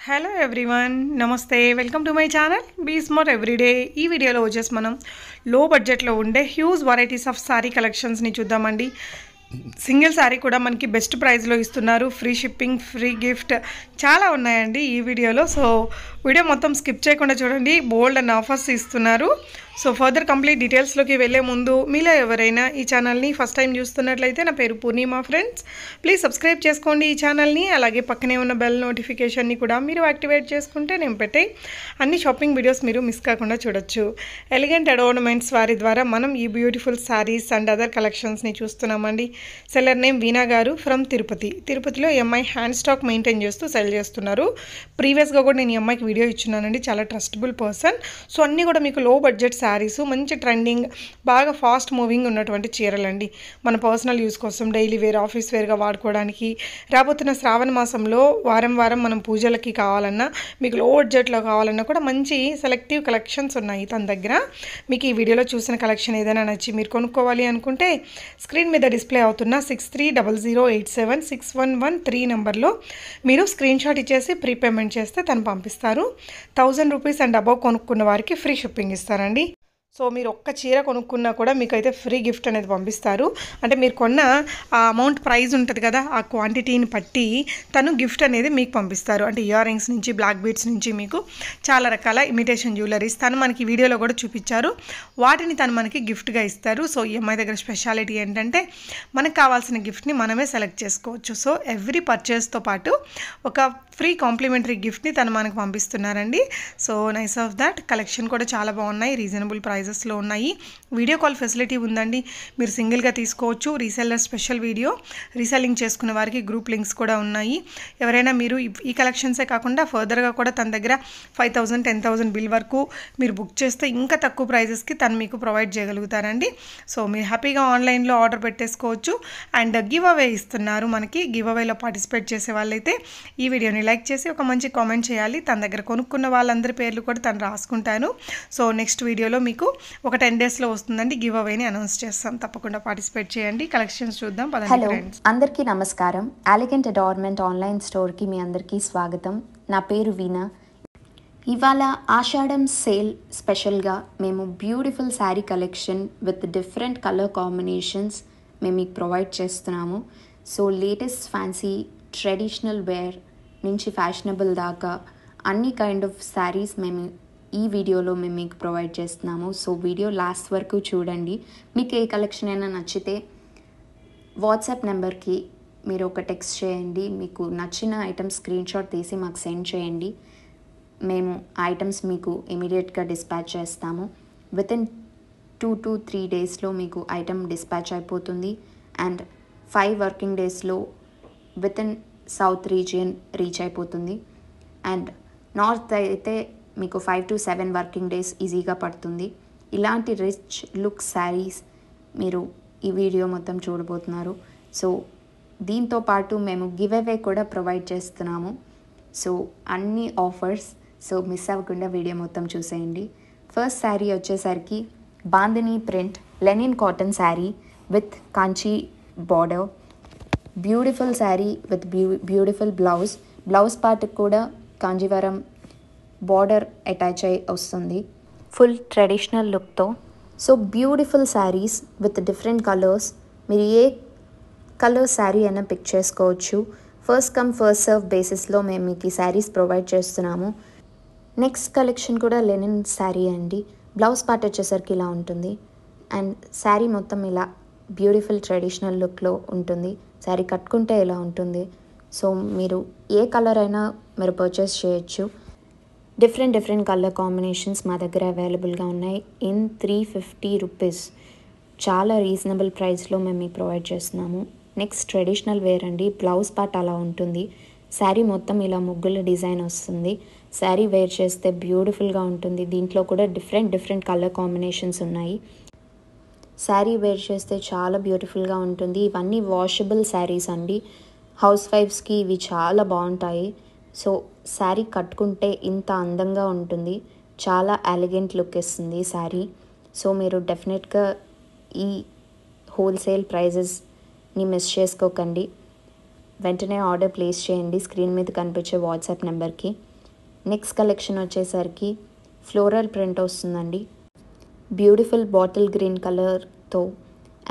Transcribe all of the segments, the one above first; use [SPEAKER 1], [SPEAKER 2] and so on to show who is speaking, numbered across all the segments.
[SPEAKER 1] Hello everyone, నమస్తే. Welcome to my channel be smart everyday. ఈ వీడియోలో వచ్చేసి మనం లో బడ్జెట్లో ఉండే హ్యూజ్ వెరైటీస్ ఆఫ్ సారీ కలెక్షన్స్ని చూద్దామండి. సింగిల్ శారీ కూడా మనకి బెస్ట్ ప్రైస్లో ఇస్తున్నారు. ఫ్రీ షిప్పింగ్, ఫ్రీ గిఫ్ట్ చాలా ఉన్నాయండి ఈ వీడియోలో. సో వీడియో మొత్తం స్కిప్ చేయకుండా చూడండి. బోల్డ్ అండ్ ఆఫర్స్ ఇస్తున్నారు. సో ఫర్దర్ కంప్లీట్ డీటెయిల్స్లోకి వెళ్ళే ముందు మీలో ఎవరైనా ఈ ఛానల్ని ఫస్ట్ టైం చూస్తున్నట్లయితే, నా పేరు పూర్ణిమ ఫ్రెండ్స్, ప్లీజ్ సబ్స్క్రైబ్ చేసుకోండి ఈ ఛానల్ని. అలాగే పక్కనే ఉన్న బెల్ నోటిఫికేషన్ని కూడా మీరు యాక్టివేట్ చేసుకుంటే నేను పెట్టే అన్ని షాపింగ్ వీడియోస్ మీరు మిస్ కాకుండా చూడొచ్చు. ఎలిగెంట్ అడోర్నమెంట్స్ వారి ద్వారా మనం ఈ బ్యూటిఫుల్ శారీస్ అండ్ అదర్ కలెక్షన్స్ని చూస్తున్నామండి. సెల్లర్ నేమ్ వీణా గారు ఫ్రమ్ తిరుపతిలో ఎంఐ హ్యాండ్ స్టాక్ మెయింటైన్ చేస్తూ సెల్ చేస్తున్నారు. ప్రీవియస్గా కూడా నేను ఈ అమ్మాయికి వీడియో ఇచ్చున్నానండి. చాలా ట్రస్టబుల్ పర్సన్. సో అన్నీ కూడా మీకు లో బడ్జెట్ శారీస్, మంచి ట్రెండింగ్, బాగా ఫాస్ట్ మూవింగ్ ఉన్నటువంటి చీరలండి. మన పర్సనల్ యూస్ కోసం, డైలీ వేర్, ఆఫీస్ వేర్గా వాడుకోవడానికి, రాబోతున్న శ్రావణ మాసంలో వారం మనం పూజలకి కావాలన్నా, మీకు లో బడ్జెట్లో కావాలన్నా కూడా మంచి సెలెక్టివ్ కలెక్షన్స్ ఉన్నాయి తన దగ్గర. మీకు ఈ వీడియోలో చూసిన కలెక్షన్ ఏదైనా నచ్చి మీరు కొనుక్కోవాలి అనుకుంటే స్క్రీన్ మీద డిస్ప్లే అవుతున్న 6300876113 నెంబర్లో మీరు స్క్రీన్ షాట్ ఇచ్చేసి ప్రీపేమెంట్ చేస్తే తను పంపిస్తారు. 1000 రూపీస్ అండ్ అబవ్ కొనుక్కున్న వారికి ఫ్రీ షిప్పింగ్ ఇస్తారండి. సో మీరు ఒక్క చీర కొనుక్కున్నా కూడా మీకైతే ఫ్రీ గిఫ్ట్ అనేది పంపిస్తారు. అంటే మీరు కొన్న ఆ అమౌంట్ ప్రైస్ ఉంటుంది కదా, ఆ క్వాంటిటీని బట్టి తను గిఫ్ట్ అనేది మీకు పంపిస్తారు. అంటే ఇయర్ రింగ్స్ నుంచి, బ్లాక్ బీడ్స్ నుంచి మీకు చాలా రకాల ఇమిటేషన్ జ్యువెలరీస్ తను మనకి వీడియోలో కూడా చూపించారు. వాటిని తను మనకి గిఫ్ట్గా ఇస్తారు. సో ఈ అమ్మాయి దగ్గర స్పెషాలిటీ ఏంటంటే మనకు కావాల్సిన గిఫ్ట్ని మనమే సెలెక్ట్ చేసుకోవచ్చు. సో ఎవ్రీ పర్చేస్తో పాటు ఒక ఫ్రీ కాంప్లిమెంటరీ గిఫ్ట్ని తను మనకు పంపిస్తున్నారండి. So nice of that. Collection కూడా చాలా బాగున్నాయి, రీజనబుల్ ప్రైజెస్లో ఉన్నాయి. వీడియో కాల్ ఫెసిలిటీ ఉందండి. మీరు సింగిల్గా తీసుకోవచ్చు. రీసెల్లర్ స్పెషల్ వీడియో, రీసెల్లింగ్ చేసుకునే వారికి గ్రూప్ లింక్స్ కూడా ఉన్నాయి. ఎవరైనా మీరు ఈ కలెక్షన్సే కాకుండా ఫర్దర్గా కూడా తన దగ్గర 5000, 10,000 బిల్ వరకు మీరు బుక్ చేస్తే ఇంకా తక్కువ ప్రైజెస్కి తను మీకు ప్రొవైడ్ చేయగలుగుతారండి. సో మీరు హ్యాపీగా ఆన్లైన్లో ఆర్డర్ పెట్టేసుకోవచ్చు. అండ్ గివ్ అవే ఇస్తున్నారు మనకి. గివ్ అవేలో పార్టిసిపేట్ చేసే వాళ్ళైతే ఈ వీడియోని లైక్ చేసి ఒక మంచి కామెంట్ చేయాలి. తన దగ్గర కొనుక్కున్న వాళ్ళందరి పేర్లు కూడా తను రాసుకుంటాను. సో నెక్స్ట్ వీడియోలో మీకు ఒక 10 డేస్లో వస్తుందండి. గివ్ అవేని అనౌన్స్ చేస్తాం. తప్పకుండా పార్టిసిపేట్ చేయండి. కలెక్షన్స్ చూద్దాం.
[SPEAKER 2] హలో, అందరికీ నమస్కారం. ఎలిగెంట్ అడార్మెంట్ ఆన్లైన్ స్టోర్కి మీ అందరికీ స్వాగతం. నా పేరు వీణా. ఇవాళ ఆషాఢం సేల్ స్పెషల్గా మేము beautiful sari collection with different colour combinations మేము మీకు ప్రొవైడ్ చేస్తున్నాము. So latest fancy traditional wear నుంచి ఫ్యాషనబుల్ దాకా అన్ని కైండ్ ఆఫ్ శారీస్ మేము ఈ వీడియోలో మేము మీకు ప్రొవైడ్ చేస్తున్నాము. సో వీడియో లాస్ట్ వరకు చూడండి. మీకు ఏ కలెక్షన్ అయినా నచ్చితే వాట్సాప్ నెంబర్కి మీరు ఒక టెక్స్ట్ చేయండి. మీకు నచ్చిన ఐటమ్స్ స్క్రీన్ షాట్ తీసి మాకు సెండ్ చేయండి. మేము ఐటమ్స్ మీకు ఇమీడియట్గా డిస్పాచ్ చేస్తాము. వితిన్ 2 to 3 డేస్లో మీకు ఐటమ్ డిస్పాచ్ అయిపోతుంది. అండ్ 5 వర్కింగ్ డేస్లో వితిన్ సౌత్ రీజియన్ రీచ్ అయిపోతుంది. అండ్ నార్త్ అయితే మీకు 5 to 7 వర్కింగ్ డేస్ ఈజీగా పడుతుంది. ఇలాంటి రిచ్ లుక్ శారీస్ మీరు ఈ వీడియో మొత్తం చూడబోతున్నారు. సో దీంతో పాటు మేము గివ్ అవే కూడా ప్రొవైడ్ చేస్తున్నాము. సో అన్ని ఆఫర్స్, సో మిస్ అవ్వకుండా వీడియో మొత్తం చూసేయండి. ఫస్ట్ శారీ వచ్చేసరికి bandhani print linen cotton sari with Kanchi border. Beautiful sari with beautiful blouse పార్ట్కి కూడా కాంజీవరం బార్డర్ అటాచ్ అయి వస్తుంది ఫుల్ ట్రెడిషనల్ లుక్తో. So beautiful saris with different colours. మీరు ఏ కలర్ శారీ అయినా పిక్ చేసుకోవచ్చు. ఫస్ట్ కమ్ ఫస్ట్ సర్వ్ బేసిస్లో మేము మీకు ఈ శారీస్ ప్రొవైడ్ చేస్తున్నాము. నెక్స్ట్ కలెక్షన్ కూడా లెనిన్ శారీ అండి. బ్లౌజ్ పార్ట్ వచ్చేసరికి ఇలా ఉంటుంది. అండ్ శారీ మొత్తం ఇలా బ్యూటిఫుల్ ట్రెడిషనల్ లుక్లో ఉంటుంది. శారీ కట్టుకుంటే ఇలా ఉంటుంది. సో మీరు ఏ కలర్ అయినా మీరు పర్చేస్ చేయొచ్చు. డిఫరెంట్ కలర్ కాంబినేషన్స్ మా దగ్గర అవైలబుల్గా ఉన్నాయి. ఇన్ 350 రూపీస్ చాలా రీజనబుల్ ప్రైస్లో మేము మీకు ప్రొవైడ్ చేస్తున్నాము. నెక్స్ట్ ట్రెడిషనల్ వేర్ అండి. బ్లౌజ్ పార్ట్ అలా ఉంటుంది. శారీ మొత్తం ఇలా ముగ్గుల డిజైన్ వస్తుంది. శారీ వేర్ చేస్తే బ్యూటిఫుల్గా ఉంటుంది. దీంట్లో కూడా డిఫరెంట్ కలర్ కాంబినేషన్స్ ఉన్నాయి. శారీ వేర్ చేస్తే చాలా బ్యూటిఫుల్గా ఉంటుంది. ఇవన్నీ వాషబుల్ శారీస్ అండి. హౌస్ వైఫ్స్కి ఇవి చాలా బాగుంటాయి. సో శారీ కట్టుకుంటే ఇంత అందంగా ఉంటుంది. చాలా ఎలిగెంట్ లుక్ ఇస్తుంది శారీ. సో మీరు డెఫినెట్గా ఈ హోల్సేల్ ప్రైజెస్ని మిస్ చేసుకోకండి. వెంటనే ఆర్డర్ ప్లేస్ చేయండి స్క్రీన్ మీద కనిపించే వాట్సాప్ నెంబర్కి. నెక్స్ట్ కలెక్షన్ వచ్చేసరికి ఫ్లోరల్ ప్రింట్ వస్తుందండి. బ్యూటిఫుల్ బాటిల్ గ్రీన్ కలర్తో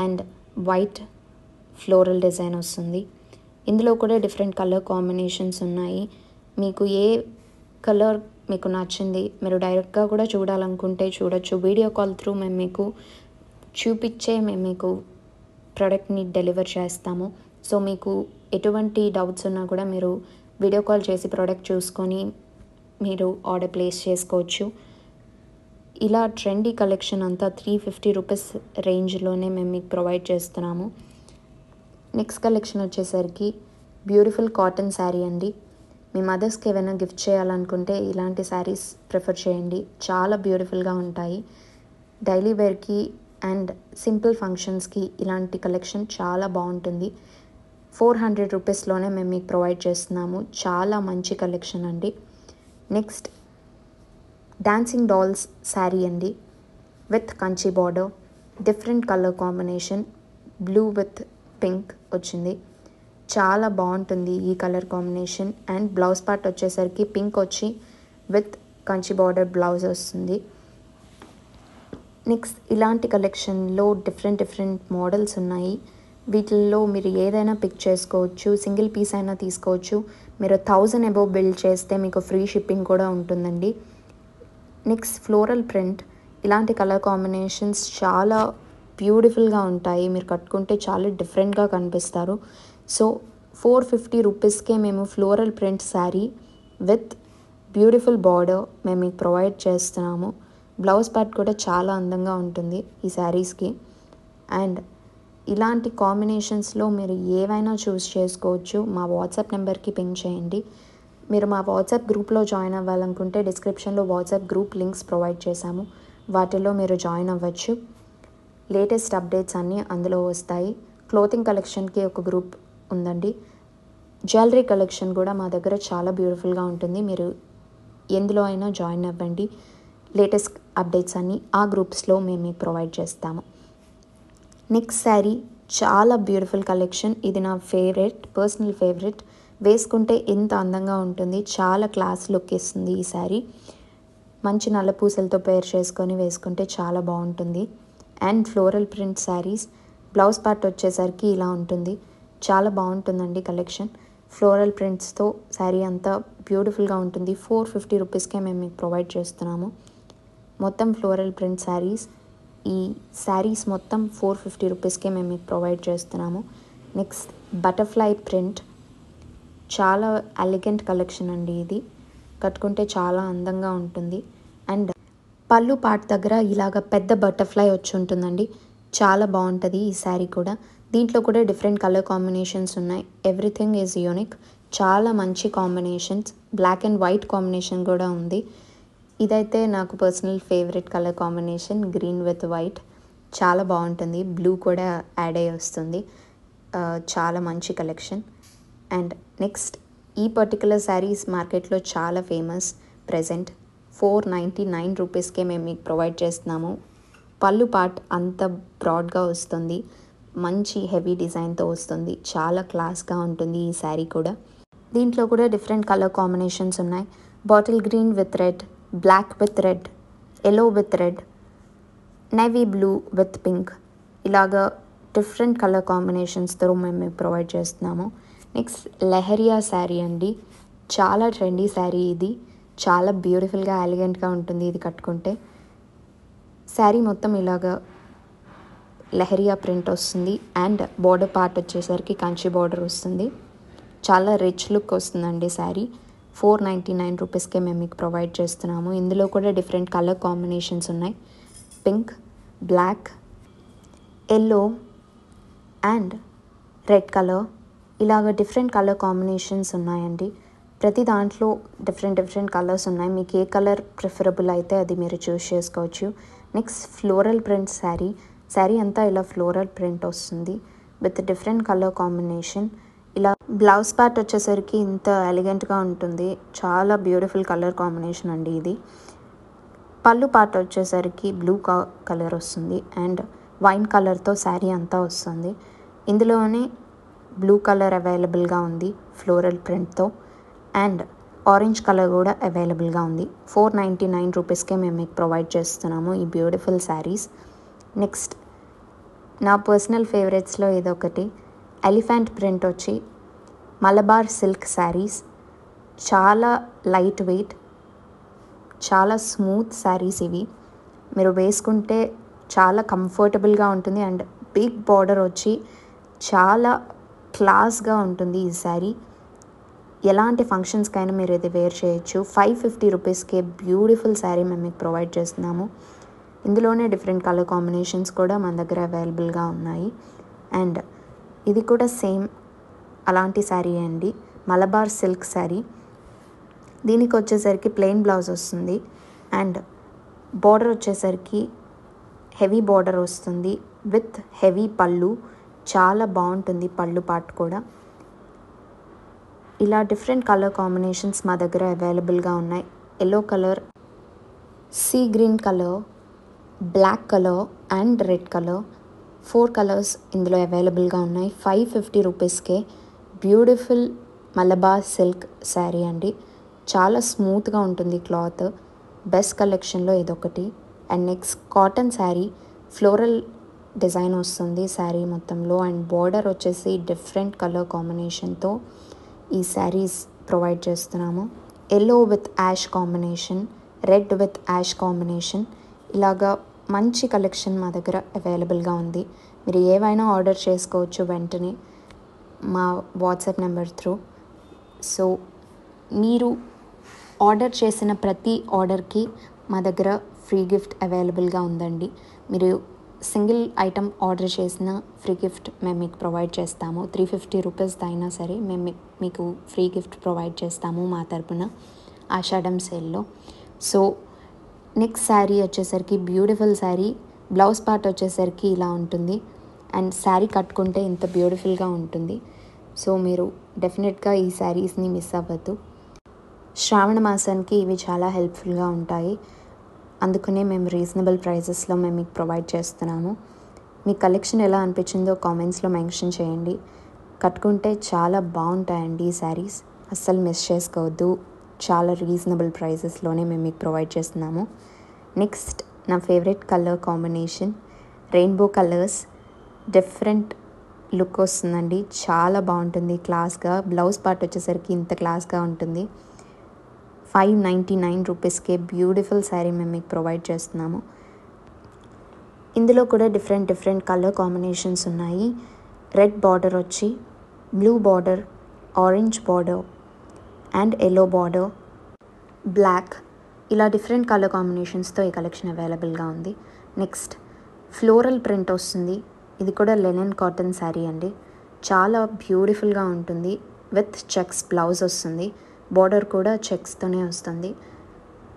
[SPEAKER 2] అండ్ వైట్ ఫ్లోరల్ డిజైన్ వస్తుంది. ఇందులో కూడా డిఫరెంట్ కలర్ కాంబినేషన్స్ ఉన్నాయి. మీకు ఏ కలర్ మీకు నచ్చింది మీరు డైరెక్ట్గా కూడా చూడాలనుకుంటే చూడొచ్చు. వీడియో కాల్ త్రూ మేము మీకు ప్రోడక్ట్ని డెలివర్ చేస్తాము. సో మీకు ఎటువంటి డౌట్స్ ఉన్నా కూడా మీరు వీడియో కాల్ చేసి ప్రోడక్ట్ చూసుకొని మీరు ఆర్డర్ ప్లేస్ చేసుకోవచ్చు. ఇలా ట్రెండీ కలెక్షన్ అంతా 350 రూపీస్ రేంజ్లోనే మేము మీకు ప్రొవైడ్ చేస్తున్నాము. నెక్స్ట్ కలెక్షన్ వచ్చేసరికి బ్యూటిఫుల్ కాటన్ శారీ అండి. మీ మదర్స్కి ఏమైనా గిఫ్ట్ చేయాలనుకుంటే ఇలాంటి శారీస్ ప్రిఫర్ చేయండి. చాలా బ్యూటిఫుల్గా ఉంటాయి. డైలీ వేర్కి అండ్ సింపుల్ ఫంక్షన్స్కి ఇలాంటి కలెక్షన్ చాలా బాగుంటుంది. 400 రూపీస్లోనే మేము మీకు ప్రొవైడ్ చేస్తున్నాము. చాలా మంచి కలెక్షన్ అండి. నెక్స్ట్ డాన్సింగ్ డాల్స్ శారీ అండి with Kanchi border, different colour combination, blue with pink వచ్చింది. చాలా బాగుంటుంది ఈ colour combination. And blouse part వచ్చేసరికి పింక్ వచ్చి విత్ కంచి బార్డర్ బ్లౌజ్ వస్తుంది. నెక్స్ట్ ఇలాంటి కలెక్షన్లో డిఫరెంట్ మోడల్స్ ఉన్నాయి. వీటిల్లో మీరు ఏదైనా పిక్ చేసుకోవచ్చు. సింగిల్ పీస్ అయినా తీసుకోవచ్చు. మీరు 1000 అబోవ్ బిల్ చేస్తే మీకు ఫ్రీ షిప్పింగ్ కూడా ఉంటుందండి. Next floral print. ఇలాంటి కలర్ కాంబినేషన్స్ చాలా బ్యూటిఫుల్గా ఉంటాయి. మీరు కట్టుకుంటే చాలా డిఫరెంట్గా కనిపిస్తారు. సో 450 రూపీస్కే మేము floral print sari with beautiful border మేము మీకు ప్రొవైడ్ చేస్తున్నాము. బ్లౌజ్ పార్ట్ కూడా చాలా అందంగా ఉంటుంది ఈ శారీస్కి. అండ్ ఇలాంటి కాంబినేషన్స్లో మీరు ఏవైనా చూస్ చేసుకోవచ్చు. మా వాట్సాప్ నెంబర్కి పింక్ చేయండి. మీరు మా వాట్సాప్ గ్రూప్లో జాయిన్ అవ్వాలనుకుంటే డిస్క్రిప్షన్లో వాట్సాప్ గ్రూప్ లింక్స్ ప్రొవైడ్ చేశాము. వాటిలో మీరు జాయిన్ అవ్వచ్చు. లేటెస్ట్ అప్డేట్స్ అన్నీ అందులో వస్తాయి. క్లోతింగ్ కలెక్షన్కి ఒక గ్రూప్ ఉందండి. జ్యువెలరీ కలెక్షన్ కూడా మా దగ్గర చాలా బ్యూటిఫుల్గా ఉంటుంది. మీరు ఎందులో అయినా జాయిన్ అవ్వండి. లేటెస్ట్ అప్డేట్స్ అన్నీ ఆ గ్రూప్స్లో మేము మీకు ప్రొవైడ్ చేస్తాము. నెక్స్ట్ శారీ చాలా బ్యూటిఫుల్ కలెక్షన్. ఇది నా పర్సనల్ ఫేవరెట్. వేసుకుంటే ఎంత అందంగా ఉంటుంది. చాలా క్లాస్ లుక్ ఇస్తుంది ఈ శారీ. మంచి నల్ల పూసలతో పేర్ చేసుకొని వేసుకుంటే చాలా బాగుంటుంది. And floral print saris. Blouse part వచ్చేసరికి ఇలా ఉంటుంది. చాలా బాగుంటుందండి కలెక్షన్. ఫ్లోరల్ ప్రింట్స్తో శారీ అంతా బ్యూటిఫుల్గా ఉంటుంది. 450 రూపీస్కే మేము మీకు ప్రొవైడ్ చేస్తున్నాము. మొత్తం ఫ్లోరల్ ప్రింట్ శారీస్. ఈ శారీస్ మొత్తం 450 రూపీస్కే మేము మీకు ప్రొవైడ్ చేస్తున్నాము. Next butterfly print. చాలా ఎలిగెంట్ కలెక్షన్ అండి ఇది. కట్టుకుంటే చాలా అందంగా ఉంటుంది. అండ్ పళ్ళు పార్ట్ దగ్గర ఇలాగ పెద్ద బటర్ఫ్లై వచ్చి ఉంటుందండి. చాలా బాగుంటుంది ఈ శారీ కూడా. దీంట్లో కూడా డిఫరెంట్ కలర్ కాంబినేషన్స్ ఉన్నాయి. Everything is unique. చాలా మంచి combinations. Black and white combination కూడా ఉంది. ఇదైతే నాకు personal favourite colour combination, green with white. చాలా బాగుంటుంది. బ్లూ కూడా యాడ్ అయ్యి వస్తుంది. చాలా మంచి కలెక్షన్. అండ్ నెక్స్ట్ ఈ పర్టికులర్ శారీస్ మార్కెట్లో చాలా ఫేమస్. ప్రెజెంట్ 499 రూపీస్కే మేము మీకు ప్రొవైడ్ చేస్తున్నాము. పళ్ళు పార్ట్ అంత బ్రాడ్గా వస్తుంది. మంచి హెవీ డిజైన్తో వస్తుంది. చాలా క్లాస్గా ఉంటుంది ఈ శారీ కూడా. దీంట్లో కూడా డిఫరెంట్ కలర్ కాంబినేషన్స్ ఉన్నాయి. Bottle green with red, black with red, yellow with red, navy blue with pink. ఇలాగా డిఫరెంట్ కలర్ కాంబినేషన్స్తో మేము ప్రొవైడ్ చేస్తున్నాము. నెక్స్ట్ లెహరియా శారీ అండి. చాలా ట్రెండీ శారీ ఇది. చాలా బ్యూటిఫుల్గా ఎలిగెంట్గా ఉంటుంది ఇది కట్టుకుంటే. శారీ మొత్తం ఇలాగా లెహరియా ప్రింట్ వస్తుంది. అండ్ బార్డర్ పార్ట్ వచ్చేసరికి కంచి బార్డర్ వస్తుంది. చాలా రిచ్ లుక్ వస్తుందండి శారీ. 499 రూపీస్కే మేము మీకు ప్రొవైడ్ చేస్తున్నాము. ఇందులో కూడా డిఫరెంట్ కలర్ కాంబినేషన్స్ ఉన్నాయి. Pink, black, yellow and red colour. ఇలాగ డిఫరెంట్ కలర్ కాంబినేషన్స్ ఉన్నాయండి. ప్రతి దాంట్లో డిఫరెంట్ కలర్స్ ఉన్నాయి. మీకు ఏ కలర్ ప్రిఫరబుల్ అయితే అది మీరు చూస్ చేసుకోవచ్చు. Next floral print sari. Sari అంతా ఇలా ఫ్లోరల్ ప్రింట్ వస్తుంది విత్ డిఫరెంట్ కలర్ కాంబినేషన్. ఇలా బ్లౌజ్ పార్ట్ వచ్చేసరికి ఇంత ఎలిగెంట్గా ఉంటుంది. చాలా బ్యూటిఫుల్ కలర్ కాంబినేషన్ అండి ఇది. పళ్ళు పార్ట్ వచ్చేసరికి బ్లూ కలర్ వస్తుంది. అండ్ వైన్ కలర్తో శారీ అంతా వస్తుంది. ఇందులోనే బ్లూ కలర్ అవైలబుల్గా ఉంది ఫ్లోరల్ ప్రింట్తో. అండ్ ఆరెంజ్ కలర్ కూడా అవైలబుల్గా ఉంది. 499 రూపీస్కే మేము మీకు ప్రొవైడ్ చేస్తున్నాము ఈ బ్యూటిఫుల్ శారీస్. నెక్స్ట్ నా పర్సనల్ ఫేవరెట్స్లో ఇదొకటి ఎలిఫెంట్ ప్రింట్ వచ్చి మలబార్ సిల్క్ శారీస్. చాలా లైట్ వెయిట్, చాలా స్మూత్ శారీస్ ఇవి. మీరు వేసుకుంటే చాలా కంఫర్టబుల్గా ఉంటుంది అండ్ బిగ్ బార్డర్ వచ్చి చాలా క్లాస్గా ఉంటుంది ఈ శారీ. ఎలాంటి ఫంక్షన్స్కైనా మీరు ఇది వేర్ చేయొచ్చు. 550 రూపీస్కే బ్యూటిఫుల్ శారీ మేము మీకు ప్రొవైడ్ చేస్తున్నాము. ఇందులోనే డిఫరెంట్ కలర్ కాంబినేషన్స్ కూడా మన దగ్గర అవైలబుల్గా ఉన్నాయి. అండ్ ఇది కూడా సేమ్ అలాంటి శారీ అండి, మలబార్ సిల్క్ శారీ. దీనికి వచ్చేసరికి ప్లెయిన్ బ్లౌజ్ వస్తుంది అండ్ బార్డర్ వచ్చేసరికి హెవీ బార్డర్ వస్తుంది విత్ హెవీ పళ్ళు. చాలా బాగుంటుంది పళ్ళు పార్ట్ కూడా. ఇలా డిఫరెంట్ కలర్ కాంబినేషన్స్ మా దగ్గర అవైలబుల్గా ఉన్నాయి. Yellow colour, sea green colour, black colour and red colour, 4 colours ఇందులో అవైలబుల్గా ఉన్నాయి. 550 రూపీస్కే బ్యూటిఫుల్ మలబార్ సిల్క్ శారీ అండి. చాలా స్మూత్గా ఉంటుంది క్లాత్. బెస్ట్ కలెక్షన్లో ఇదొకటి. And next cotton sari, floral design వస్తుంది శారీ మొత్తంలో అండ్ బార్డర్ వచ్చేసి డిఫరెంట్ కలర్ కాంబినేషన్తో ఈ శారీస్ ప్రొవైడ్ చేస్తున్నాము. Yellow with ash combination, red with ash combination, ఇలాగా మంచి కలెక్షన్ మా దగ్గర అవైలబుల్గా ఉంది. మీరు ఏవైనా ఆర్డర్ చేసుకోవచ్చు వెంటనే మా వాట్సాప్ నెంబర్ త్రూ. సో మీరు ఆర్డర్ చేసిన ప్రతి ఆర్డర్కి మా దగ్గర ఫ్రీ గిఫ్ట్ అవైలబుల్గా ఉందండి. మీరు సింగిల్ ఐటమ్ ఆర్డర్ చేసిన ఫ్రీ గిఫ్ట్ మేము మీకు ప్రొవైడ్ చేస్తాము. 350 రూపీస్ అయినా సరే మేము మీకు ఫ్రీ గిఫ్ట్ ప్రొవైడ్ చేస్తాము మా తరపున ఆషాఢం సేల్లో. సో నెక్స్ట్ శారీ వచ్చేసరికి బ్యూటిఫుల్ శారీ. బ్లౌజ్ పార్ట్ వచ్చేసరికి ఇలా ఉంటుంది అండ్ శారీ కట్టుకుంటే ఇంత బ్యూటిఫుల్గా ఉంటుంది. సో మీరు డెఫినెట్గా ఈ శారీస్ని మిస్ అవ్వద్దు. శ్రావణ మాసానికి ఇవి చాలా హెల్ప్ఫుల్గా ఉంటాయి. అందుకనే మేము రీజనబుల్ ప్రైజెస్లో మేము మీకు ప్రొవైడ్ చేస్తున్నాము. మీ కలెక్షన్ ఎలా అనిపించిందో కామెంట్స్లో మెన్షన్ చేయండి. కట్టుకుంటే చాలా బాగుంటాయండి ఈ శారీస్, అస్సలు మిస్ చేసుకోవద్దు. చాలా రీజనబుల్ ప్రైజెస్లోనే మేము మీకు ప్రొవైడ్ చేస్తున్నాము. నెక్స్ట్ నా favourite colour combination rainbow colours. Different look వస్తుందండి, చాలా బాగుంటుంది క్లాస్గా. బ్లౌజ్ పార్ట్ వచ్చేసరికి ఇంత క్లాస్గా ఉంటుంది. 599 రూపీస్కే బ్యూటిఫుల్ శారీ మేము మీకు ప్రొవైడ్ చేస్తున్నాము. ఇందులో కూడా డిఫరెంట్ కలర్ కాంబినేషన్స్ ఉన్నాయి. రెడ్ బార్డర్ వచ్చి blue border, orange border and yellow border, black, ఇలా డిఫరెంట్ కలర్ కాంబినేషన్స్తో ఈ కలెక్షన్ అవైలబుల్గా ఉంది. నెక్స్ట్ ఫ్లోరల్ ప్రింట్ వస్తుంది. ఇది కూడా లెనిన్ కాటన్ శారీ అండి. చాలా బ్యూటిఫుల్గా ఉంటుంది విత్ చెక్స్ బ్లౌజ్ వస్తుంది. బార్డర్ కూడా చెక్స్తోనే వస్తుంది.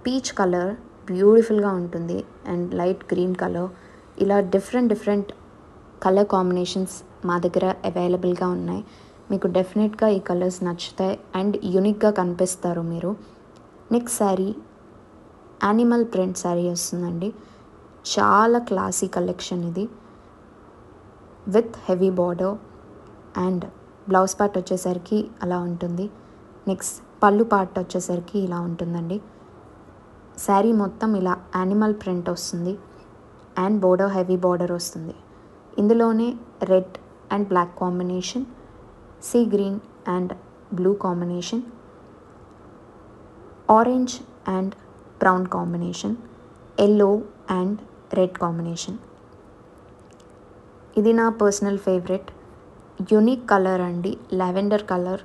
[SPEAKER 2] పీచ్ కలర్ బ్యూటిఫుల్గా ఉంటుంది అండ్ లైట్ గ్రీన్ కలర్, ఇలా డిఫరెంట్ కలర్ కాంబినేషన్స్ మా దగ్గర అవైలబుల్గా ఉన్నాయి. మీకు డెఫినెట్గా ఈ కలర్స్ నచ్చుతాయి అండ్ యూనిక్గా కనిపిస్తారు మీరు. Next sari animal print sari వస్తుందండి. చాలా క్లాసీ కలెక్షన్ ఇది with heavy border and blouse part వచ్చేసరికి అలా ఉంటుంది. నెక్స్ట్ పళ్ళు పార్ట్ వచ్చేసరికి ఇలా ఉంటుందండి. శారీ మొత్తం ఇలా యానిమల్ ప్రింట్ వస్తుంది అండ్ బోర్డర్ హెవీ బార్డర్ వస్తుంది. ఇందులోనే red and black combination, sea green and blue combination, orange and brown combination, yellow and red combination. ఇది నా పర్సనల్ ఫేవరెట్ యూనిక్ కలర్ అండి, లావెండర్ కలర్.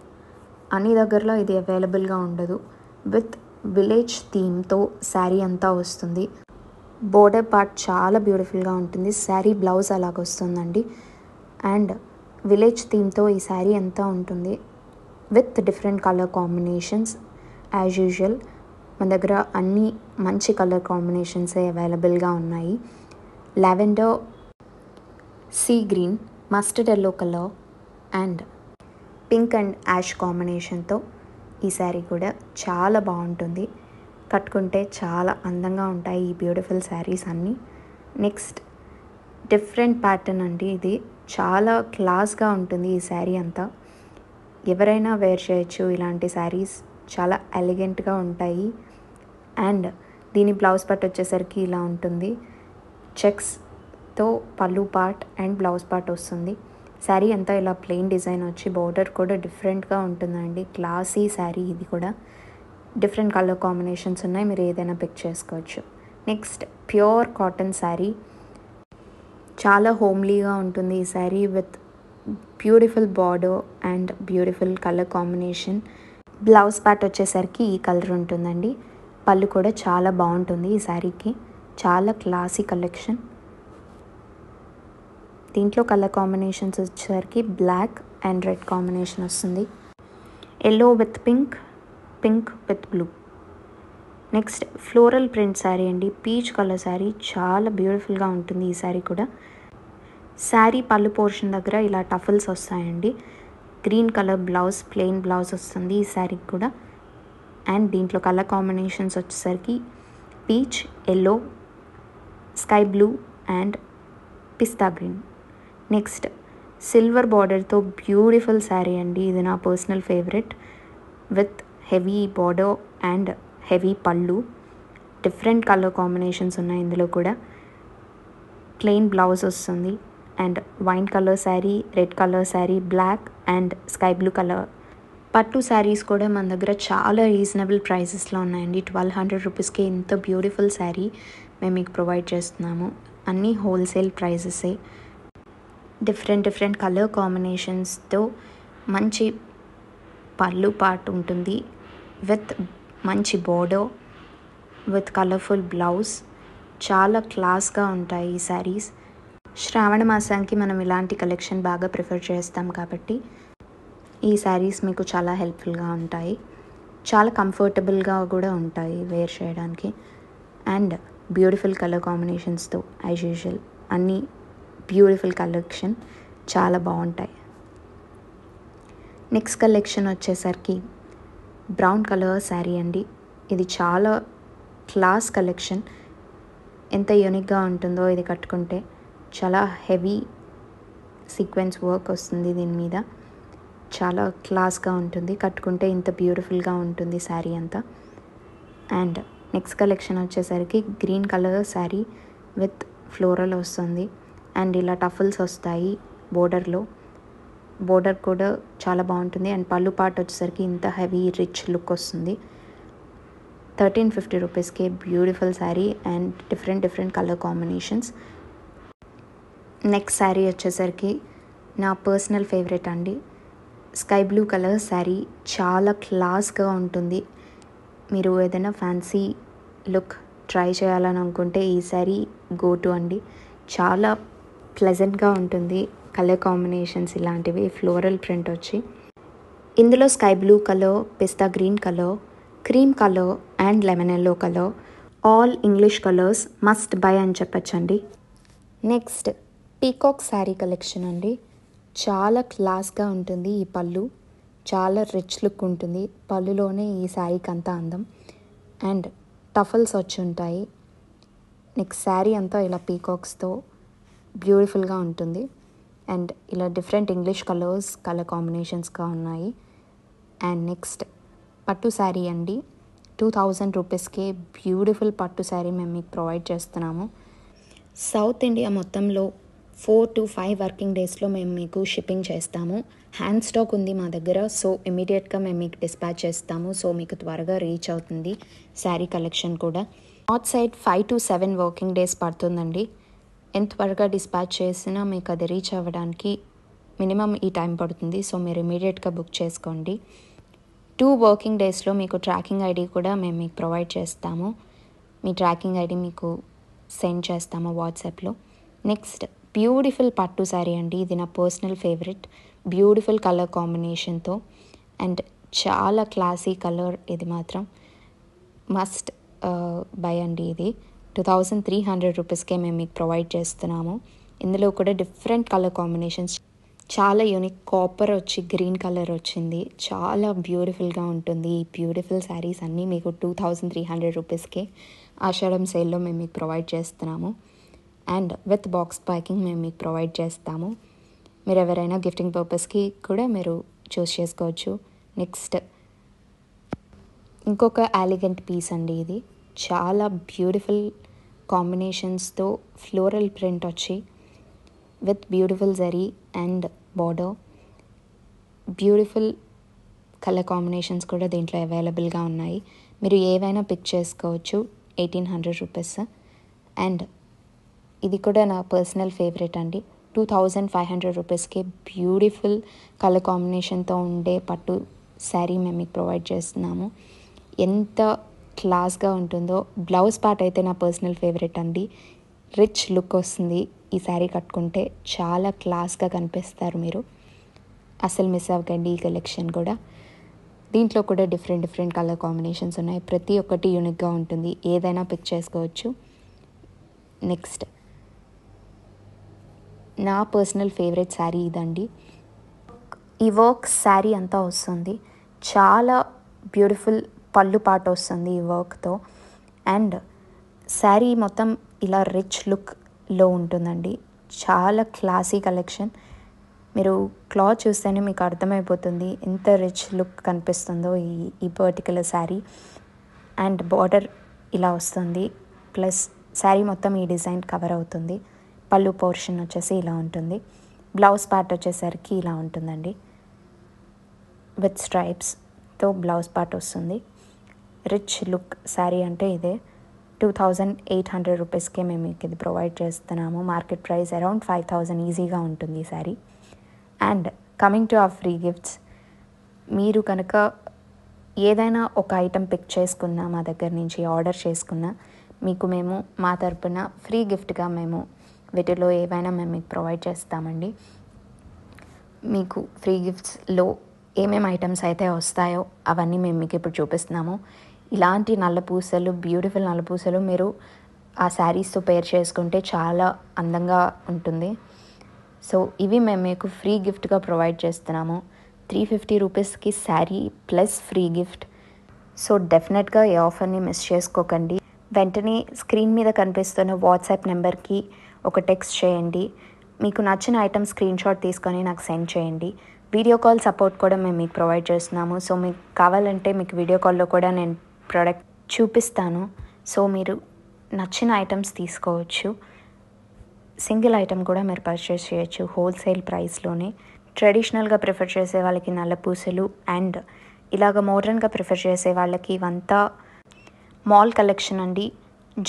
[SPEAKER 2] అన్ని దగ్గరలో ఇది అవైలబుల్గా ఉండదు. విత్ విలేజ్ థీమ్తో శారీ అంతా వస్తుంది. బోర్డర్ పార్ట్ చాలా బ్యూటిఫుల్గా ఉంటుంది. శారీ బ్లౌజ్ అలాగ వస్తుందండి అండ్ విలేజ్ థీమ్తో ఈ శారీ అంతా ఉంటుంది with different colour combinations. As usual మన దగ్గర అన్ని మంచి కలర్ కాంబినేషన్సే అవైలబుల్గా ఉన్నాయి. Lavender, sea green, mustard yellow colour and pink and ash కాంబినేషన్తో ఈ శారీ కూడా చాలా బాగుంటుంది. కట్టుకుంటే చాలా అందంగా ఉంటాయి ఈ బ్యూటిఫుల్ శారీస్ అన్నీ. నెక్స్ట్ డిఫరెంట్ ప్యాటర్న్ అండి, ఇది చాలా క్లాస్గా ఉంటుంది ఈ శారీ అంతా. ఎవరైనా వేర్ చేయొచ్చు ఇలాంటి శారీస్, చాలా ఎలిగెంట్గా ఉంటాయి. అండ్ దీని బ్లౌజ్ పార్ట్ వచ్చేసరికి ఇలా ఉంటుంది. చెక్స్తో పళ్ళు పార్ట్ అండ్ బ్లౌజ్ పార్ట్ వస్తుంది. శారీ అంతా ఇలా ప్లెయిన్ డిజైన్ వచ్చి బార్డర్ కూడా డిఫరెంట్గా ఉంటుందండి. క్లాసీ శారీ ఇది కూడా. డిఫరెంట్ కలర్ కాంబినేషన్స్ ఉన్నాయి, మీరు ఏదైనా పిక్ చేసుకోవచ్చు. Next pure cotton sari. చాలా హోమ్లీగా ఉంటుంది ఈ sari with beautiful border and beautiful colour combination. Blouse part వచ్చేసరికి ఈ కలర్ ఉంటుందండి. పళ్ళు కూడా చాలా బాగుంటుంది ఈ శారీకి. చాలా క్లాసీ కలెక్షన్. దీంట్లో కలర్ కాంబినేషన్స్ వచ్చేసరికి బ్లాక్ అండ్ రెడ్ కాంబినేషన్ వస్తుంది. Yellow with pink, pink with blue. Next floral print sari అండి. Peach colour sari. చాలా బ్యూటిఫుల్గా ఉంటుంది ఈ శారీ కూడా. శారీ పళ్ళు పోర్షన్ దగ్గర ఇలా టఫల్స్ వస్తాయండి. Green colour blouse, plain blouse వస్తుంది ఈ శారీకి కూడా. అండ్ దీంట్లో కలర్ కాంబినేషన్స్ వచ్చేసరికి peach, yellow, sky blue and pista green. Next silver బార్డర్తో బ్యూటిఫుల్ శారీ అండి. ఇది నా personal favourite with heavy border and heavy పళ్ళు. డిఫరెంట్ కలర్ కాంబినేషన్స్ ఉన్నాయి ఇందులో కూడా. ప్లెయిన్ బ్లౌజ్ వస్తుంది and wine colour sari, red colour sari, black and sky blue colour. పట్టు శారీస్ కూడా మన దగ్గర చాలా రీజనబుల్ ప్రైసెస్లో ఉన్నాయండి. 1200 రూపీస్కి ఇంత బ్యూటిఫుల్ శారీ మేము మీకు ప్రొవైడ్ చేస్తున్నాము. అన్నీ హోల్సేల్ ప్రైజెసే. డిఫరెంట్ కలర్ కాంబినేషన్స్తో మంచి పళ్ళు పార్ట్ ఉంటుంది విత్ మంచి బోర్డర్ విత్ కలర్ఫుల్ బ్లౌజ్. చాలా క్లాస్గా ఉంటాయి ఈ శారీస్. శ్రావణ మాసానికి మనం ఇలాంటి కలెక్షన్ బాగా ప్రిఫర్ చేస్తాం కాబట్టి ఈ శారీస్ మీకు చాలా హెల్ప్ఫుల్గా ఉంటాయి. చాలా కంఫర్టబుల్గా కూడా ఉంటాయి వేర్ చేయడానికి. అండ్ బ్యూటిఫుల్ కలర్ కాంబినేషన్స్తో యాజ్ యూజువల్ అన్నీ బ్యూటిఫుల్ కలెక్షన్, చాలా బాగుంటాయి. నెక్స్ట్ కలెక్షన్ వచ్చేసరికి బ్రౌన్ కలర్ శారీ అండి. ఇది చాలా క్లాస్ కలెక్షన్. ఎంత యూనిక్గా ఉంటుందో ఇది కట్టుకుంటే. చాలా హెవీ సీక్వెన్స్ వర్క్ వస్తుంది దీని మీద. చాలా క్లాస్గా ఉంటుంది కట్టుకుంటే. ఇంత బ్యూటిఫుల్గా ఉంటుంది శారీ అంతా. అండ్ నెక్స్ట్ కలెక్షన్ వచ్చేసరికి green colour sari with floral వస్తుంది. అండ్ ఇలా టఫల్స్ వస్తాయి బోర్డర్లో. బోర్డర్ కూడా చాలా బాగుంటుంది. అండ్ పళ్ళు పార్ట్ వచ్చేసరికి ఇంత హెవీ రిచ్ లుక్ వస్తుంది. 1350 రూపీస్కే beautiful sari and different colour combinations. Next sari వచ్చేసరికి నా పర్సనల్ ఫేవరెట్ అండి. Sky blue colour sari. చాలా క్లాస్గా ఉంటుంది. మీరు ఏదైనా ఫ్యాన్సీ లుక్ ట్రై చేయాలని అనుకుంటే ఈ శారీ గో టు అండి. చాలా ప్లెజెంట్గా ఉంటుంది. కలర్ కాంబినేషన్స్ ఇలాంటివి. ఫ్లోరల్ ప్రింట్ వచ్చి ఇందులో sky blue colour, pista green colour, cream colour and lemon yellow colour. All English colours, must by అని చెప్పచ్చండి. నెక్స్ట్ పీకాక్ శారీ కలెక్షన్ అండి. చాలా క్లాస్గా ఉంటుంది ఈ పళ్ళు. చాలా రిచ్ లుక్ ఉంటుంది. పళ్ళులోనే ఈ శారీకి అంతా అందం. అండ్ టఫల్స్ వచ్చి ఉంటాయి. నెక్స్ట్ శారీ అంతా ఇలా పీకాక్స్తో బ్యూటిఫుల్గా ఉంటుంది. అండ్ ఇలా డిఫరెంట్ ఇంగ్లీష్ కలర్స్, కలర్ కాంబినేషన్స్గా ఉన్నాయి. అండ్ నెక్స్ట్ పట్టు శారీ అండి. 2000 రూపీస్కే బ్యూటిఫుల్ పట్టు శారీ మేము మీకు ప్రొవైడ్ చేస్తున్నాము. సౌత్ ఇండియా మొత్తంలో 4 to 5 వర్కింగ్ డేస్లో మేము మీకు షిప్పింగ్ చేస్తాము. హ్యాండ్ స్టాక్ ఉంది మా దగ్గర. సో ఇమీడియట్గా మేము మీకు డిస్పాచ్ చేస్తాము. సో మీకు త్వరగా రీచ్ అవుతుంది శారీ కలెక్షన్ కూడా. North side 5 to 7 working days పడుతుందండి. ఎంత త్వరగా డిస్పాచ్ చేసినా మీకు అది రీచ్ అవ్వడానికి మినిమం ఈ టైం పడుతుంది. సో మీరు ఇమీడియట్గా బుక్ చేసుకోండి. 2 వర్కింగ్ డేస్లో మీకు ట్రాకింగ్ ఐడి కూడా మేము మీకు ప్రొవైడ్ చేస్తాము. మీ ట్రాకింగ్ ఐడి మీకు సెండ్ చేస్తాము వాట్సాప్లో. నెక్స్ట్ బ్యూటిఫుల్ పట్టు శారీ అండి. ఇది నా పర్సనల్ ఫేవరెట్. బ్యూటిఫుల్ కలర్ కాంబినేషన్తో అండ్ చాలా క్లాసీ కలర్. ఇది మాత్రం మస్ట్ బై అండి. ఇది 2300 రూపీస్కే మేము మీకు ప్రొవైడ్ చేస్తున్నాము. ఇందులో కూడా డిఫరెంట్ కలర్ కాంబినేషన్స్. చాలా యూనిక్ కాపర్ వచ్చి గ్రీన్ కలర్ వచ్చింది. చాలా బ్యూటిఫుల్గా ఉంటుంది. ఈ బ్యూటిఫుల్ శారీస్ అన్నీ మీకు 2300 రూపీస్కే ఆషాఢం సేల్లో మేము మీకు ప్రొవైడ్ చేస్తున్నాము. అండ్ విత్ బాక్స్ ప్యాకింగ్ మేము మీకు ప్రొవైడ్ చేస్తాము. మీరు ఎవరైనా గిఫ్టింగ్ పర్పస్కి కూడా మీరు చూస్ చేసుకోవచ్చు. నెక్స్ట్ ఇంకొక ఎలిగెంట్ పీస్ అండి ఇది. చాలా బ్యూటిఫుల్ కాంబినేషన్స్తో ఫ్లోరల్ ప్రింట్ వచ్చి with beautiful zari and border. Beautiful colour combinations కూడా దీంట్లో అవైలబుల్గా ఉన్నాయి. మీరు ఏవైనా పిక్ చేసుకోవచ్చు. 1800 రూపీస్. అండ్ ఇది కూడా నా పర్సనల్ ఫేవరెట్ అండి. 2500 రూపీస్కి బ్యూటిఫుల్ కలర్ కాంబినేషన్తో ఉండే పట్టు శారీ మేము మీకు ప్రొవైడ్ చేస్తున్నాము. ఎంత క్లాస్గా ఉంటుందో. బ్లౌజ్ పార్ట్ అయితే నా పర్సనల్ ఫేవరెట్ అండి. రిచ్ లుక్ వస్తుంది ఈ శారీ కట్టుకుంటే. చాలా క్లాస్గా కనిపిస్తారు మీరు. అసలు మిస్ అవ్వకండి ఈ కలెక్షన్ కూడా. దీంట్లో కూడా డిఫరెంట్ కలర్ కాంబినేషన్స్ ఉన్నాయి. ప్రతి ఒక్కటి యూనిక్గా ఉంటుంది. ఏదైనా పిక్ చేసుకోవచ్చు. నెక్స్ట్ నా పర్సనల్ ఫేవరెట్ శారీ ఇదండి. ఈ వర్క్ శారీ అంతా వస్తుంది. చాలా బ్యూటిఫుల్ పళ్ళు పాట వస్తుంది ఈ వర్క్తో. అండ్ శారీ మొత్తం ఇలా రిచ్ లుక్లో ఉంటుందండి. చాలా క్లాసీ కలెక్షన్. మీరు క్లాత్ చూస్తేనే మీకు అర్థమైపోతుంది ఎంత రిచ్ లుక్ కనిపిస్తుందో ఈ పర్టికులర్ శారీ. అండ్ బార్డర్ ఇలా వస్తుంది. ప్లస్ శారీ మొత్తం ఈ డిజైన్ కవర్ అవుతుంది. పళ్ళు పోర్షన్ వచ్చేసి ఇలా ఉంటుంది. బ్లౌజ్ పార్ట్ వచ్చేసరికి ఇలా ఉంటుందండి. విత్ స్ట్రైప్స్తో బ్లౌజ్ పార్ట్ వస్తుంది. రిచ్ లుక్ శారీ అంటే ఇదే. 2800 రూపీస్కే మేము మీకు ఇది ప్రొవైడ్ చేస్తున్నాము. మార్కెట్ ప్రైస్ అరౌండ్ 5000 ఈజీగా ఉంటుంది ఈ sari. And coming to our free gifts, మీరు కనుక ఏదైనా ఒక ఐటెం పిక్ చేసుకున్నా, మా దగ్గర నుంచి ఆర్డర్ చేసుకున్నా, మీకు మేము మా తరపున ఫ్రీ గిఫ్ట్గా మేము వీటిలో ఏవైనా మేము మీకు ప్రొవైడ్ చేస్తామండి. మీకు ఫ్రీ గిఫ్ట్స్లో ఏమేమి ఐటమ్స్ అయితే వస్తాయో అవన్నీ మేము మీకు ఇప్పుడు చూపిస్తున్నాము. ఇలాంటి నల్లపూసలు, బ్యూటిఫుల్ నల్లపూసలు మీరు ఆ శారీస్తో పేర్ చేసుకుంటే చాలా అందంగా ఉంటుంది. సో ఇవి మేము మీకు ఫ్రీ గిఫ్ట్గా ప్రొవైడ్ చేస్తున్నాము. 350 రూపీస్కి sari plus free gift. So డెఫినెట్గా ఈ ఆఫర్ని మిస్ చేసుకోకండి. వెంటనే స్క్రీన్ మీద కనిపిస్తున్న వాట్సాప్ నెంబర్కి ఒక టెక్స్ట్ చేయండి. మీకు నచ్చిన ఐటమ్ స్క్రీన్ షాట్ తీసుకొని నాకు సెండ్ చేయండి. వీడియో కాల్ సపోర్ట్ కూడా మేము మీకు ప్రొవైడ్ చేస్తున్నాము. సో మీకు కావాలంటే మీకు వీడియో కాల్లో కూడా నేను ప్రోడక్ట్ చూపిస్తాను. సో మీరు నచ్చిన ఐటమ్స్ తీసుకోవచ్చు. సింగిల్ ఐటమ్ కూడా మీరు పర్చేస్ చేయొచ్చు హోల్సేల్ ప్రైస్లోనే. ట్రెడిషనల్గా ప్రిఫర్ చేసే వాళ్ళకి నల్లపూసలు అండ్ ఇలాగ మోడర్న్గా ప్రిఫర్ చేసే వాళ్ళకి ఇవంతా మాల్ కలెక్షన్ అండి.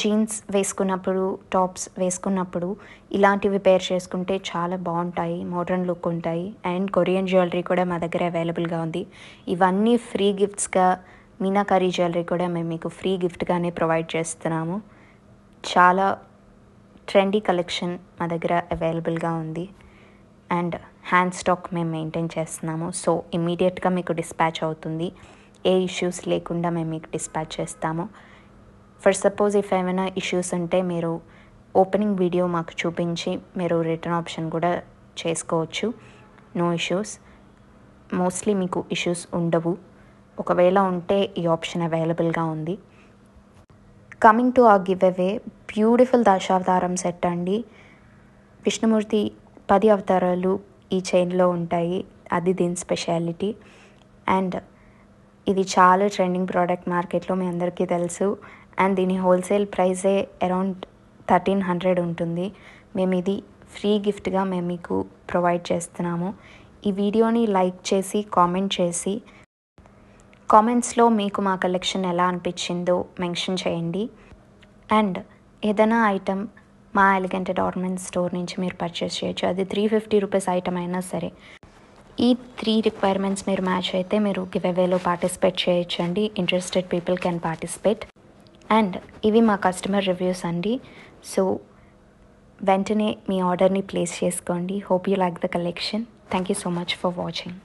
[SPEAKER 2] జీన్స్ వేసుకున్నప్పుడు, టాప్స్ వేసుకున్నప్పుడు ఇలాంటివి పేర్ చేసుకుంటే చాలా బాగుంటాయి, మోడర్న్ లుక్ ఉంటాయి. అండ్ కొరియన్ జ్యువెలరీ కూడా మా దగ్గర అవైలబుల్గా ఉంది. ఇవన్నీ ఫ్రీ గిఫ్ట్స్గా మీనాకారీ జ్యువెలరీ కూడా మేము మీకు ఫ్రీ గిఫ్ట్గానే ప్రొవైడ్ చేస్తున్నాము. చాలా ట్రెండీ కలెక్షన్ మా దగ్గర అవైలబుల్గా ఉంది. అండ్ హ్యాండ్ స్టాక్ మేము మెయింటైన్ చేస్తున్నాము. సో ఇమ్మీడియట్గా మీకు డిస్పాచ్ అవుతుంది. ఏ ఇష్యూస్ లేకుండా మేము మీకు డిస్పాచ్ చేస్తాము. ఫర్ సపోజ్ ఇఫ్ ఏమైనా ఇష్యూస్ ఉంటే మీరు ఓపెనింగ్ వీడియో మాకు చూపించి మీరు రిటర్న్ ఆప్షన్ కూడా చేసుకోవచ్చు. No issues. మోస్ట్లీ మీకు ఇష్యూస్ ఉండవు. ఒకవేళ ఉంటే ఈ ఆప్షన్ అవైలబుల్గా ఉంది. కమింగ్ టు ఆ give away, beautiful Dashavataram set అండి. విష్ణుమూర్తి 10 అవతారాలు ఈ చైన్లో ఉంటాయి. అది దీని స్పెషాలిటీ. అండ్ ఇది చాలా ట్రెండింగ్ ప్రోడక్ట్ మార్కెట్లో, మీ అందరికీ తెలుసు. అండ్ దీని హోల్సేల్ ప్రైజే అరౌండ్ 1300 ఉంటుంది. మేము ఇది ఫ్రీ గిఫ్ట్గా మేము మీకు ప్రొవైడ్ చేస్తున్నాము. ఈ వీడియోని లైక్ చేసి కామెంట్ చేసి కామెంట్స్లో మీకు మా కలెక్షన్ ఎలా అనిపించిందో మెన్షన్ చేయండి. అండ్ ఏదైనా ఐటమ్ మా ఎలిగెంట్ అడార్న్మెంట్ స్టోర్ నుంచి మీరు పర్చేస్ చేయొచ్చు. అది 350 రూపీస్ ఐటమ్ అయినా సరే. ఈ 3 రిక్వైర్మెంట్స్ మీరు మ్యాచ్ అయితే మీరు గివ్ అవేలో పార్టిసిపేట్ చేయొచ్చండి. Interested people can participate. And ఇవి మా కస్టమర్ రివ్యూస్ అండి. సో వెంటనే మీ ఆర్డర్ని ప్లేస్ చేసుకోండి. Hope you like the collection. Thank you so much for watching.